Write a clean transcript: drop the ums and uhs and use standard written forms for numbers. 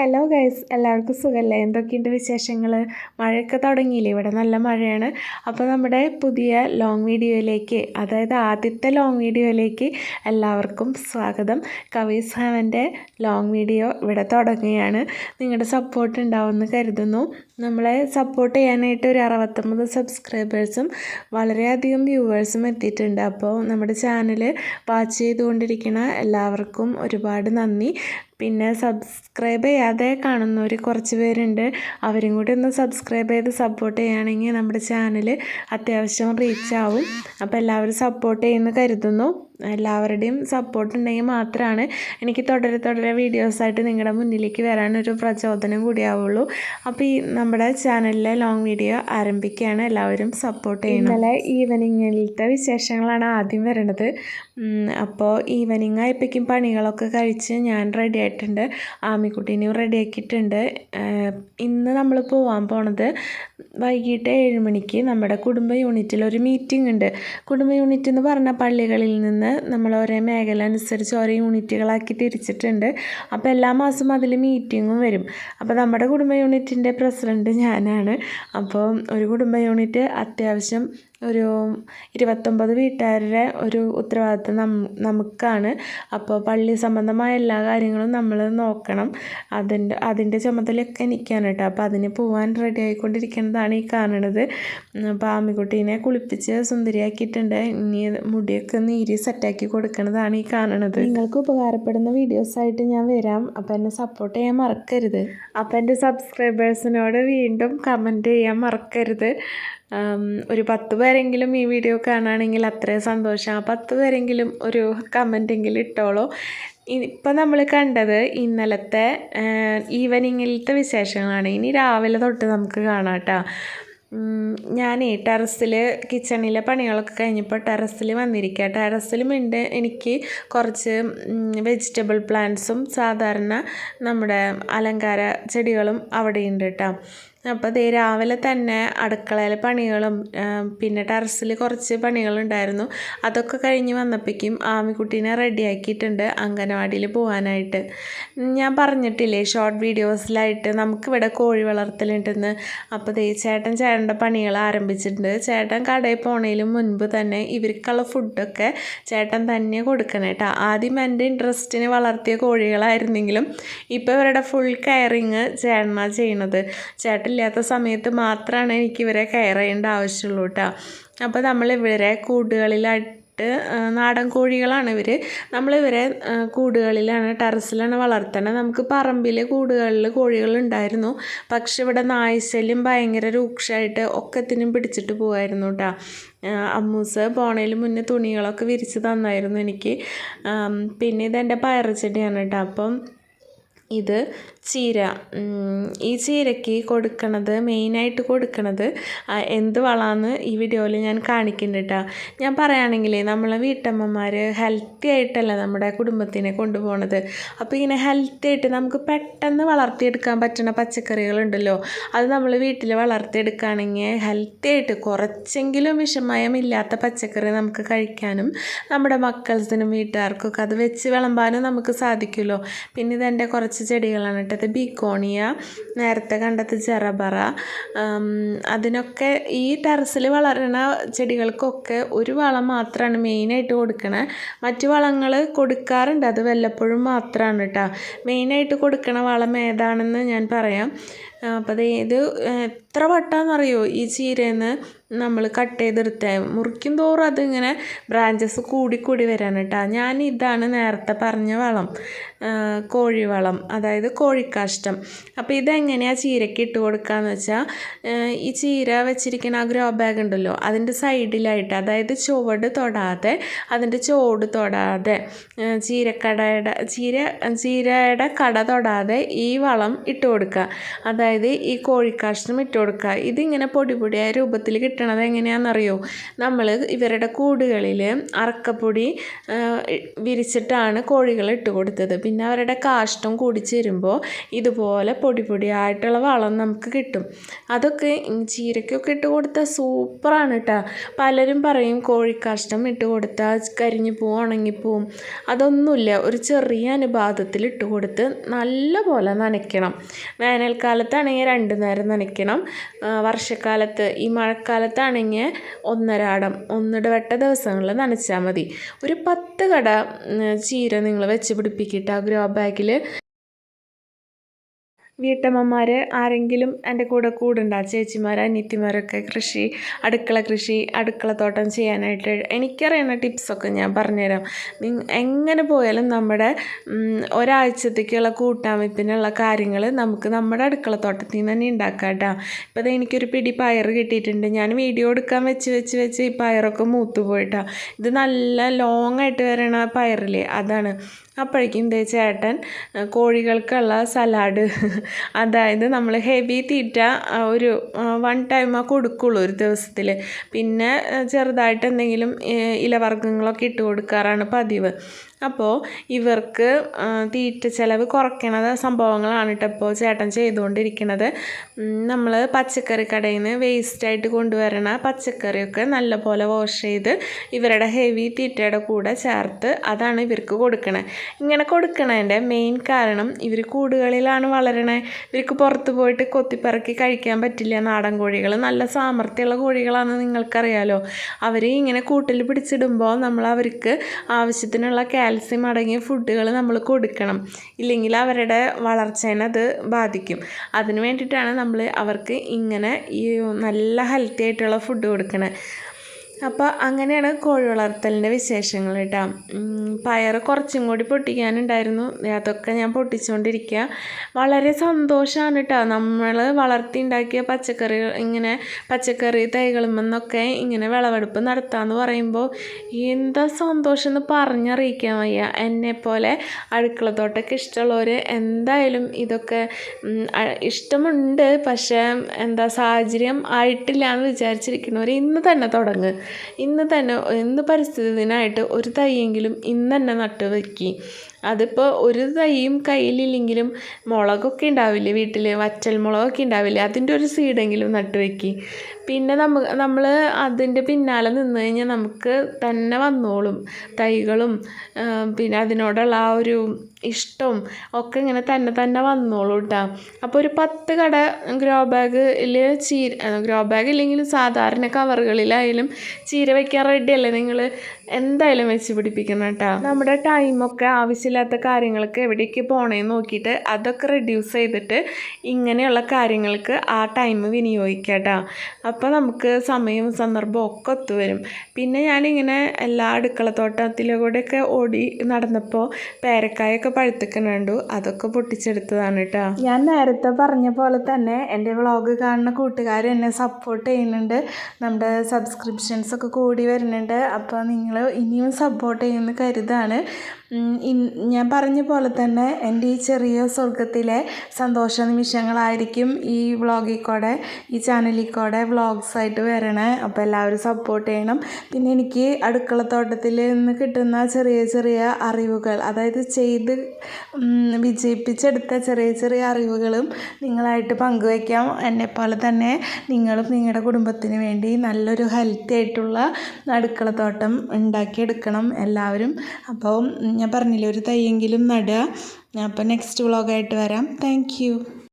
Hello guys, എല്ലാവർക്കും സുഖമല്ലേ? എന്തൊക്കെയുണ്ട് വിശേഷങ്ങൾ? മഴയൊക്കെ തുടങ്ങിയില്ലേ? ഇവിടെ നല്ല മഴയാണ്. അപ്പോൾ നമ്മുടെ പുതിയ ലോങ് വീഡിയോയിലേക്ക്, അതായത് ആദ്യത്തെ ലോങ് വീഡിയോയിലേക്ക് എല്ലാവർക്കും സ്വാഗതം. കവീസ് ഹാവൻ്റെ ലോങ് വീഡിയോ ഇവിടെ തുടങ്ങുകയാണ്. നിങ്ങളുടെ സപ്പോർട്ട് ഉണ്ടാവുമെന്ന് കരുതുന്നു. നമ്മളെ സപ്പോർട്ട് ചെയ്യാനായിട്ട് ഒരു 69 സബ്സ്ക്രൈബേഴ്സും വളരെയധികം വ്യൂവേഴ്സും എത്തിയിട്ടുണ്ട്. അപ്പോൾ നമ്മുടെ ചാനൽ വാച്ച് ചെയ്തുകൊണ്ടിരിക്കുന്ന എല്ലാവർക്കും ഒരുപാട് നന്ദി. പിന്നെ സബ്സ്ക്രൈബ് ചെയ്യാതെ കാണുന്നവർ കുറച്ച് പേരുണ്ട്. അവരും കൂടി ഒന്ന് സബ്സ്ക്രൈബ് ചെയ്ത് സപ്പോർട്ട് ചെയ്യുകയാണെങ്കിൽ നമ്മുടെ ചാനൽ അത്യാവശ്യം റീച്ച് ആവും. അപ്പോൾ എല്ലാവരും സപ്പോർട്ട് ചെയ്യുമെന്ന് കരുതുന്നു. എല്ലാവരുടെയും സപ്പോർട്ട് ഉണ്ടെങ്കിൽ മാത്രമാണ് എനിക്ക് തുടരെ വീഡിയോസായിട്ട് നിങ്ങളുടെ മുന്നിലേക്ക് വരാനൊരു പ്രചോദനം കൂടിയാവുള്ളൂ. അപ്പോൾ ഈ നമ്മുടെ ചാനലിലെ ലോങ് വീഡിയോ ആരംഭിക്കുകയാണ്. എല്ലാവരും സപ്പോർട്ട് ചെയ്യണം. ഇന്നലെ ഈവനിങ്ങിലത്തെ വിശേഷങ്ങളാണ് ആദ്യം വരുന്നത്. അപ്പോൾ ഈവനിങ് ആയപ്പോഴേക്കും പണികളൊക്കെ കഴിച്ച് ഞാൻ റെഡി ആയിട്ടുണ്ട്. ആമിക്കുട്ടീനെയും റെഡിയാക്കിയിട്ടുണ്ട്. ഇന്ന് നമ്മൾ പോകാൻ പോണത് വൈകിട്ട് 7 മണിക്ക് നമ്മുടെ കുടുംബ യൂണിറ്റിൽ ഒരു മീറ്റിംഗ് ഉണ്ട്. കുടുംബ യൂണിറ്റ് എന്ന് പറഞ്ഞാൽ പള്ളികളിൽ നിന്ന് നമ്മൾ ഓരോ മേഖല അനുസരിച്ച് ഓരോ യൂണിറ്റുകളാക്കി തിരിച്ചിട്ടുണ്ട്. അപ്പോൾ എല്ലാ മാസവും അതിൽ മീറ്റിങ്ങും വരും. അപ്പോൾ നമ്മുടെ കുടുംബ യൂണിറ്റിൻ്റെ പ്രസിഡൻറ്റ് ഞാനാണ്. അപ്പോൾ ഒരു കുടുംബ യൂണിറ്റ് അത്യാവശ്യം ഒരു 29 വീട്ടുകാരുടെ ഒരു ഉത്തരവാദിത്വം നമുക്കാണ്. അപ്പോൾ പള്ളി സംബന്ധമായ എല്ലാ കാര്യങ്ങളും നമ്മൾ നോക്കണം. അതിൻ്റെ ചുമതലയൊക്കെ എനിക്കാണ് കേട്ടോ. അപ്പോൾ അതിന് പോകാൻ റെഡി ആയിക്കൊണ്ടിരിക്കുന്നതാണ് ഈ കാണുന്നത്. അപ്പോൾ ആമിക്കുട്ടീനെ കുളിപ്പിച്ച് സുന്ദരിയാക്കിയിട്ടുണ്ട്. ഇനി മുടിയൊക്കെ നീരി സെറ്റാക്കി കൊടുക്കുന്നതാണ് ഈ കാണുന്നത്. നിങ്ങൾക്ക് ഉപകാരപ്പെടുന്ന വീഡിയോസായിട്ട് ഞാൻ വരാം. അപ്പോൾ എന്നെ സപ്പോർട്ട് ചെയ്യാൻ മറക്കരുത്. അപ്പോൾ എൻ്റെ സബ്സ്ക്രൈബേഴ്സിനോട് വീണ്ടും കമൻറ്റ് ചെയ്യാൻ മറക്കരുത്. ഒരു 10 പേരെങ്കിലും ഈ വീഡിയോ കാണുകയാണെങ്കിൽ അത്രയും സന്തോഷം. ആ 10 പേരെങ്കിലും ഒരു കമൻറ്റെങ്കിലും ഇട്ടോളൂ. ഇപ്പം നമ്മൾ കണ്ടത് ഇന്നലത്തെ ഈവനിങ്ങിലത്തെ വിശേഷങ്ങളാണ്. ഇനി രാവിലെ തൊട്ട് നമുക്ക് കാണാം കേട്ടോ. ഞാൻ ടെറസിൽ കിച്ചണിലെ പണികളൊക്കെ കഴിഞ്ഞപ്പോൾ ടെറസിൽ വന്നിരിക്കുക. ടെറസിലുമുണ്ട് എനിക്ക് കുറച്ച് വെജിറ്റബിൾ പ്ലാന്റ്സും സാധാരണ നമ്മുടെ അലങ്കാര ചെടികളും അവിടെയുണ്ട് കേട്ടോ. അപ്പോൾ അതേ രാവിലെ തന്നെ അടുക്കളയിലെ പണികളും പിന്നെ ടെറസിൽ കുറച്ച് പണികളുണ്ടായിരുന്നു. അതൊക്കെ കഴിഞ്ഞ് വന്നപ്പോഴേക്കും ആമിക്കുട്ടീനെ റെഡിയാക്കിയിട്ടുണ്ട് അംഗനവാടിയിൽ പോകാനായിട്ട്. ഞാൻ പറഞ്ഞിട്ടില്ലേ ഷോർട്ട് വീഡിയോസിലായിട്ട് നമുക്കിവിടെ കോഴി വളർത്തലുണ്ടെന്ന്. അപ്പോൾ ചേട്ടൻ്റെ പണികൾ ആരംഭിച്ചിട്ടുണ്ട്. ചേട്ടൻ കടയിൽ പോണതിലും മുൻപ് തന്നെ ഇവർക്കുള്ള ഫുഡൊക്കെ ചേട്ടൻ തന്നെ കൊടുക്കണം കേട്ടോ. ആദ്യം എൻ്റെ ഇൻട്രസ്റ്റിന് വളർത്തിയ കോഴികളായിരുന്നെങ്കിലും ഇപ്പോൾ ഇവരുടെ ഫുൾ കെയറിങ് ചേട്ടനാണ് ചെയ്യണത്. ചേട്ടനില്ലാത്ത സമയത്ത് മാത്രമാണ് എനിക്കിവരെ കെയർ ചെയ്യേണ്ട ആവശ്യമുള്ളൂ കേട്ടോ. അപ്പോൾ നമ്മൾ ഇവരെ കൂടുകളിലായിട്ട് നാടൻ കോഴികളാണ് ഇവർ. നമ്മളിവരെ കൂടുകളിലാണ് ടെറസിലാണ് വളർത്തുന്നത്. നമുക്ക് പറമ്പിൽ കൂടുകളിൽ കോഴികളുണ്ടായിരുന്നു. പക്ഷെ ഇവിടെ നായ്ശല്യം ഭയങ്കര രൂക്ഷമായിട്ട് ഒക്കത്തിനും പിടിച്ചിട്ട് പോകുമായിരുന്നു കേട്ടോ. അമ്മൂസ് പോണതിന് മുന്നേ തുണികളൊക്കെ വിരിച്ച് തന്നായിരുന്നു എനിക്ക്. പിന്നെ ഇതെൻ്റെ പയറുചെടിയാണ് കേട്ടോ. അപ്പം ഇത് ചീര. ഈ ചീരയ്ക്ക് മെയിനായിട്ട് കൊടുക്കണത് എന്ത് വളമാണെന്ന് ഈ വീഡിയോയിൽ ഞാൻ കാണിക്കുന്നുണ്ട് കേട്ടോ. ഞാൻ പറയുകയാണെങ്കിൽ നമ്മളെ വീട്ടമ്മമാർ ഹെൽത്തി ആയിട്ടല്ല നമ്മുടെ കുടുംബത്തിനെ കൊണ്ടുപോകണത്. അപ്പോൾ ഇങ്ങനെ ഹെൽത്തി ആയിട്ട് നമുക്ക് പെട്ടെന്ന് വളർത്തിയെടുക്കാൻ പറ്റുന്ന പച്ചക്കറികളുണ്ടല്ലോ, അത് നമ്മൾ വീട്ടിൽ വളർത്തിയെടുക്കുകയാണെങ്കിൽ ഹെൽത്തി ആയിട്ട് കുറച്ചെങ്കിലും വിഷമയമില്ലാത്ത പച്ചക്കറി നമുക്ക് കഴിക്കാനും നമ്മുടെ മക്കൾസിനും വീട്ടുകാർക്കൊക്കെ അത് വെച്ച് വിളമ്പാനും നമുക്ക് സാധിക്കുമല്ലോ. പിന്നെ ഇതെൻ്റെ കുറച്ച് ചെടികളാണ് കേട്ടോ. ഇത് ബിക്കോണിയ, നേരത്തെ കണ്ടത് ജറബറ. അതിനൊക്കെ ഈ ടെറസിൽ വളരുന്ന ചെടികൾക്കൊക്കെ ഒരു വളം മാത്രമാണ് മെയിനായിട്ട് കൊടുക്കണത്. മറ്റു വളങ്ങൾ കൊടുക്കാറുണ്ട്, അത് വല്ലപ്പോഴും മാത്രമാണ് കേട്ടോ. മെയിനായിട്ട് കൊടുക്കണ വളം ഏതാണെന്ന് ഞാൻ പറയാം. അപ്പോൾ ഇത് എത്ര വട്ടാന്നറിയോ ഈ ചീരേന്ന് നമ്മൾ കട്ട് ചെയ്തെടുത്തേ. മുറിക്കും തോറും അതിങ്ങനെ ബ്രാഞ്ചസ് കൂടി വരാൻ കേട്ടോ. ഞാൻ ഇതാണ് നേരത്തെ പറഞ്ഞ വളം, കോഴിവളം, അതായത് കോഴിക്കാഷ്ടം. അപ്പോൾ ഇതെങ്ങനെയാണ് ചീരയ്ക്ക് ഇട്ട് കൊടുക്കുകയെന്ന് വെച്ചാൽ, ഈ ചീര വെച്ചിരിക്കുന്ന ആ ഗ്രോ ബാഗ് ഉണ്ടല്ലോ അതിൻ്റെ സൈഡിലായിട്ട്, അതായത് ചുവട് തൊടാതെ അതിൻ്റെ ചോട് തൊടാതെ ചീരയുടെ കട തൊടാതെ ഈ വളം ഇട്ട് കൊടുക്കുക. അതായത് ഈ കോഴിക്കാഷ്ടം ഇട്ട് കൊടുക്കുക. ഇതിങ്ങനെ പൊടിയായ രൂപത്തിൽ കിട്ടണം കിട്ടണത് എങ്ങനെയാണെന്നറിയോ? നമ്മൾ ഇവരുടെ കൂടുകളിൽ അറക്കപ്പൊടി വിരിച്ചിട്ടാണ് കോഴികൾ ഇട്ട് കൊടുത്തത്. പിന്നെ അവരുടെ കാഷ്ടം കൂടി ചേരുമ്പോൾ ഇതുപോലെ പൊടി പൊടിയായിട്ടുള്ള വളം നമുക്ക് കിട്ടും. അതൊക്കെ ചീരയ്ക്കൊക്കെ ഇട്ട് കൊടുത്താൽ സൂപ്പറാണ് കേട്ടോ. പലരും പറയും കോഴിക്കാഷ്ടം ഇട്ട് കൊടുത്താൽ കരിഞ്ഞു പോവും, ഉണങ്ങിപ്പോവും. അതൊന്നുമില്ല. ഒരു ചെറിയ അനുപാതത്തിൽ ഇട്ട് കൊടുത്ത് നല്ല പോലെ നനയ്ക്കണം. വേനൽക്കാലത്താണെങ്കിൽ 2 നേരം നനയ്ക്കണം. വർഷക്കാലത്ത് ഈ മഴക്കാലത്താണെങ്കിൽ 1 ദിവസങ്ങളിൽ നനച്ചാൽ മതി. ഒരു 10 കട ചീര നിങ്ങൾ വെച്ച് പിടിപ്പിക്കിട്ട് ഗ്രോ ബാഗിൽ. വീട്ടമ്മമാർ ആരെങ്കിലും എൻ്റെ കൂടെ കൂടുണ്ടോ? ചേച്ചിമാർ, അനിയത്തിമാരൊക്കെ അടുക്കളത്തോട്ടം ചെയ്യാനായിട്ട് എനിക്കറിയുന്ന ടിപ്സൊക്കെ ഞാൻ പറഞ്ഞുതരാം. എങ്ങനെ പോയാലും നമ്മുടെ ഒരാഴ്ചത്തേക്കുള്ള കൂട്ടാൻ വെപ്പിനുള്ള കാര്യങ്ങൾ നമുക്ക് നമ്മുടെ അടുക്കളത്തോട്ടത്തിൽ നിന്ന് തന്നെ ഉണ്ടാക്കാം കേട്ടോ. ഇപ്പോൾ എനിക്കൊരു പിടി പയർ കിട്ടിയിട്ടുണ്ട്. ഞാൻ വീഡിയോ എടുക്കാൻ വെച്ച് ഈ പയറൊക്കെ മൂത്ത് പോയിട്ടാണ്. ഇത് നല്ല ലോങ് ആയിട്ട് വരണ പയറില്ലേ, അതാണ്. അപ്പോഴേക്കും ചേട്ടൻ കോഴികൾക്കുള്ള സലാഡ്, അതായത് നമ്മൾ ഹെവി തീറ്റ ഒരു 1 ടൈമേ കൊടുക്കുള്ളൂ ഒരു ദിവസത്തിൽ. പിന്നെ ചെറുതായിട്ട് എന്തെങ്കിലും ഇലവർഗ്ഗങ്ങളൊക്കെ ഇട്ട് കൊടുക്കാറാണ് പതിവ്. അപ്പോൾ ഇവർക്ക് തീറ്റ ചിലവ് കുറയ്ക്കണ സംഭവങ്ങളാണ് കേട്ടോ ഇപ്പോൾ ചേട്ടൻ ചെയ്തുകൊണ്ടിരിക്കുന്നത്. നമ്മൾ പച്ചക്കറി കടയിൽ നിന്ന് വേസ്റ്റായിട്ട് കൊണ്ടുവരണ പച്ചക്കറിയൊക്കെ നല്ലപോലെ വാഷ് ചെയ്ത് ഇവരുടെ ഹെവി തീറ്റയുടെ കൂടെ ചേർത്ത് അതാണ് ഇവർക്ക് കൊടുക്കണത്. ഇങ്ങനെ കൊടുക്കണതിൻ്റെ മെയിൻ കാരണം ഇവർ കൂടുകളിലാണ് വളരണേ. ഇവർക്ക് പുറത്ത് പോയിട്ട് കൊത്തിപ്പറക്കി കഴിക്കാൻ പറ്റില്ല. നാടൻ കോഴികൾ നല്ല സാമർഥ്യമുള്ള കോഴികളാണെന്ന് നിങ്ങൾക്കറിയാലോ. അവർ ഇങ്ങനെ കൂട്ടിൽ പിടിച്ചിടുമ്പോൾ നമ്മൾ അവർക്ക് ആവശ്യത്തിനുള്ള കാൽസ്യം അടങ്ങിയ ഫുഡുകൾ നമ്മൾ കൊടുക്കണം. ഇല്ലെങ്കിൽ അവരുടെ വളർച്ചേനെ അത് ബാധിക്കും. അതിന് വേണ്ടിയിട്ടാണ് നമ്മൾ അവർക്ക് ഇങ്ങനെ ഈ നല്ല ഹെൽത്തി ആയിട്ടുള്ള ഫുഡ് കൊടുക്കണത്. അപ്പോൾ അങ്ങനെയാണ് കോഴി വളർത്തലിൻ്റെ വിശേഷങ്ങൾ കേട്ടോ. പയർ കുറച്ചും കൂടി പൊട്ടിക്കാനുണ്ടായിരുന്നു. അതൊക്കെ ഞാൻ പൊട്ടിച്ചുകൊണ്ടിരിക്കുക. വളരെ സന്തോഷമാണ് കേട്ടോ. നമ്മൾ വളർത്തി ഉണ്ടാക്കിയ പച്ചക്കറി തൈകളുമെന്നൊക്കെ ഇങ്ങനെ വിളവെടുപ്പ് നടത്താമെന്ന് പറയുമ്പോൾ എന്താ സന്തോഷം എന്ന് പറഞ്ഞറിയിക്കാൻ വയ്യ. എന്നെപ്പോലെ അടുക്കളത്തോട്ടമൊക്കെ ഇഷ്ടമുള്ളവർ എന്തായാലും ഇതൊക്കെ ഇഷ്ടമുണ്ട്, പക്ഷേ സാഹചര്യം ആയിട്ടില്ല എന്ന് വിചാരിച്ചിരിക്കുന്നവർ ഇന്ന് തന്നെ തുടങ്ങുക. ഇന്ന് പരിസ്ഥിതി ദിനമായിട്ട് ഒരു തൈയെങ്കിലും ഇന്ന് തന്നെ നട്ട് വയ്ക്കി. അതിപ്പോൾ ഒരു തൈയും കയ്യിലില്ലെങ്കിലും മുളകൊക്കെ ഉണ്ടാവില്ലേ വീട്ടിൽ, വറ്റൽ മുളകൊക്കെ ഉണ്ടാവില്ലേ, അതിൻ്റെ ഒരു സീഡെങ്കിലും നട്ട് വയ്ക്കി. പിന്നെ നമ്മൾ അതിൻ്റെ പിന്നാലെ നിന്ന് കഴിഞ്ഞാൽ നമുക്ക് തന്നെ വന്നോളും തൈകളും. പിന്നെ അതിനോടുള്ള ആ ഒരു ഇഷ്ടവും ഒക്കെ ഇങ്ങനെ തന്നെ വന്നോളൂ കേട്ടോ. അപ്പോൾ ഒരു 10 കട ഗ്രോ ബാഗ് ഇല്ലെങ്കിലും സാധാരണ കവറുകളിലായാലും ചീര വയ്ക്കാൻ റെഡിയല്ലേ? നിങ്ങൾ എന്തായാലും വെച്ച് പിടിപ്പിക്കണം കേട്ടോ. നമ്മുടെ ടൈമൊക്കെ ആവശ്യമില്ലാത്ത കാര്യങ്ങൾക്ക് എവിടേക്ക് പോകണമെന്ന് നോക്കിയിട്ട് അതൊക്കെ റെഡ്യൂസ് ചെയ്തിട്ട് ഇങ്ങനെയുള്ള കാര്യങ്ങൾക്ക് ആ ടൈം വിനിയോഗിക്കാം കേട്ടോ. അപ്പോൾ നമുക്ക് സമയവും സന്ദർഭവും ഒക്കെ ഒത്തുവരും. പിന്നെ ഞാനിങ്ങനെ എല്ലാ അടുക്കളത്തോട്ടത്തിലൂടെയൊക്കെ ഓടി നടന്നപ്പോൾ പേരക്കായൊക്കെ പഴുത്തിക്കണുണ്ടു. അതൊക്കെ പൊട്ടിച്ചെടുത്തതാണ് കേട്ടോ. ഞാൻ നേരത്തെ പറഞ്ഞ പോലെ തന്നെ എൻ്റെ വ്ളോഗ് കാണുന്ന കൂട്ടുകാർ എന്നെ സപ്പോർട്ട് ചെയ്യുന്നുണ്ട്. നമ്മുടെ സബ്സ്ക്രിപ്ഷൻസൊക്കെ കൂടി വരുന്നുണ്ട്. അപ്പോൾ നിങ്ങൾ ഇനിയും സപ്പോർട്ട് ചെയ്യുമെന്ന് കരുതാണ്. ഞാൻ പറഞ്ഞ പോലെ തന്നെ എൻ്റെ ഈ ചെറിയ സ്വർഗത്തിലെ സന്തോഷ നിമിഷങ്ങളായിരിക്കും ഈ വ്ളോഗിൽ കൂടെ, ഈ ചാനലിൽ കൂടെ വ്ളോഗ്സായിട്ട് വരണേ. അപ്പോൾ എല്ലാവരും സപ്പോർട്ട് ചെയ്യണം. പിന്നെ എനിക്ക് അടുക്കളത്തോട്ടത്തിൽ നിന്ന് കിട്ടുന്ന ചെറിയ അറിവുകൾ, അതായത് ചെയ്ത് വിജയിപ്പിച്ചെടുത്ത ചെറിയ അറിവുകളും നിങ്ങളായിട്ട് പങ്കുവയ്ക്കാം. എന്നെപ്പോലെ തന്നെ നിങ്ങളും നിങ്ങളുടെ കുടുംബത്തിന് വേണ്ടി നല്ലൊരു ഹെൽത്തി ആയിട്ടുള്ള അടുക്കളത്തോട്ടം ഉണ്ടാക്കിയെടുക്കണം എല്ലാവരും. അപ്പോൾ ഞാൻ പറഞ്ഞില്ലേ, ഒരു തൈയെങ്കിലും നടുക. അപ്പോൾ നെക്സ്റ്റ് വ്ളോഗായിട്ട് വരാം. Thank you.